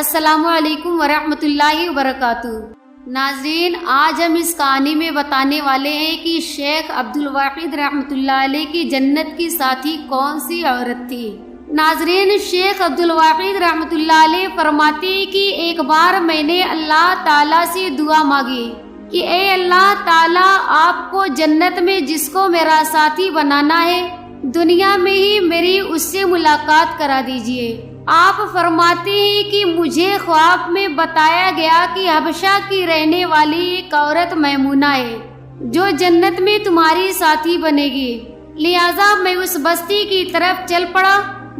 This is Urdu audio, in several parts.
السلام علیکم ورحمۃ اللہ وبرکاتہ۔ ناظرین، آج ہم اس کہانی میں بتانے والے ہیں کہ شیخ عبدالواحد رحمۃ اللہ علیہ کی جنت کی ساتھی کون سی عورت تھی۔ ناظرین، شیخ عبدالواحد رحمۃ اللہ علیہ فرماتے ہیں کہ ایک بار میں نے اللہ تعالیٰ سے دعا مانگی کہ اے اللہ تعالیٰ، آپ کو جنت میں جس کو میرا ساتھی بنانا ہے، دنیا میں ہی میری اس سے ملاقات کرا دیجئے۔ آپ فرماتے ہیں کہ مجھے خواب میں بتایا گیا کہ حبشہ کی رہنے والی ایک عورت میمونہ ہے جو جنت میں تمہاری ساتھی بنے گی، لہذا میں اس بستی کی طرف چل پڑا۔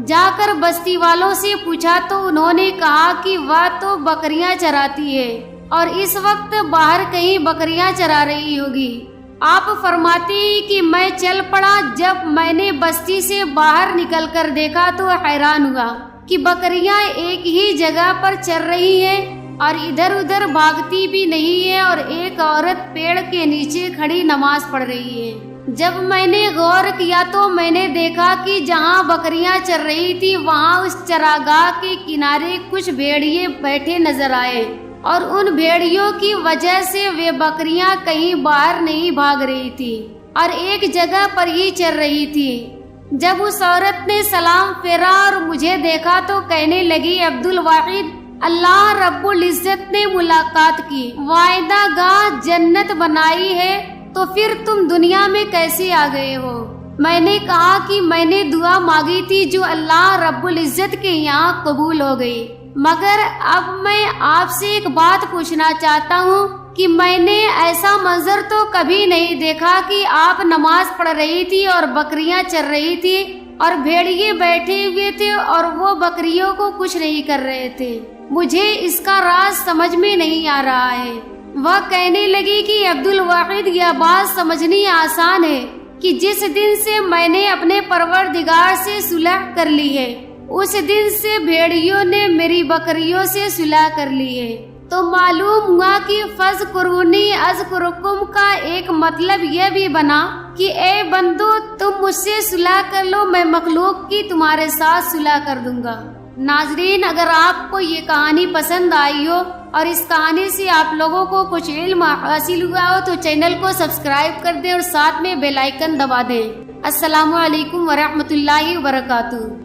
جا کر بستی والوں سے پوچھا تو انہوں نے کہا کہ وہ تو بکریاں چراتی ہے اور اس وقت باہر کہیں بکریاں چرا رہی ہوگی۔ آپ فرماتے ہیں کہ میں چل پڑا۔ جب میں نے بستی سے باہر نکل کر دیکھا تو حیران ہوا کہ بکریاں ایک ہی جگہ پر چر رہی ہیں اور ادھر ادھر بھاگتی بھی نہیں ہے، اور ایک عورت پیڑ کے نیچے کھڑی نماز پڑھ رہی ہے۔ جب میں نے غور کیا تو میں نے دیکھا کہ جہاں بکریاں چر رہی تھی وہاں اس چراگاہ کے کنارے کچھ بھیڑیے بیٹھے نظر آئے، اور ان بھیڑیوں کی وجہ سے وہ بکریاں کہیں باہر نہیں بھاگ رہی تھی اور ایک جگہ پر ہی چر رہی تھی۔ جب اس عورت نے سلام پھیرا اور مجھے دیکھا تو کہنے لگی، عبدالواحد، اللہ رب العزت نے ملاقات کی، وعدہ گاہ جنت بنائی ہے، تو پھر تم دنیا میں کیسے آ گئے ہو؟ میں نے کہا کہ میں نے دعا مانگی تھی جو اللہ رب العزت کے یہاں قبول ہو گئی، مگر اب میں آپ سے ایک بات پوچھنا چاہتا ہوں کہ میں نے ایسا منظر تو کبھی نہیں دیکھا کہ آپ نماز پڑھ رہی تھی اور بکریاں چر رہی تھی اور بھیڑیے بیٹھے ہوئے تھے اور وہ بکریوں کو کچھ نہیں کر رہے تھے۔ مجھے اس کا راز سمجھ میں نہیں آ رہا ہے۔ وہ کہنے لگی کہ عبدالواحد، یہ بات سمجھنی آسان ہے کہ جس دن سے میں نے اپنے پروردگار سے صلح کر لی ہے، اس دن سے بھیڑیوں نے میری بکریوں سے صلح کر لی ہے۔ تو معلوم ہوا کہ فَاذْكُرُونِی أَذْكُرْكُمْ کا ایک مطلب یہ بھی بنا کہ اے بندو، تم مجھ سے صلح کر لو، میں مخلوق کی تمہارے ساتھ صلح کر دوں گا۔ ناظرین، اگر آپ کو یہ کہانی پسند آئی ہو اور اس کہانی سے آپ لوگوں کو کچھ علم حاصل ہوا ہو تو چینل کو سبسکرائب کر دیں اور ساتھ میں بیل آئیکن دبا دیں۔ السلام علیکم ورحمۃ اللہ وبرکاتہ۔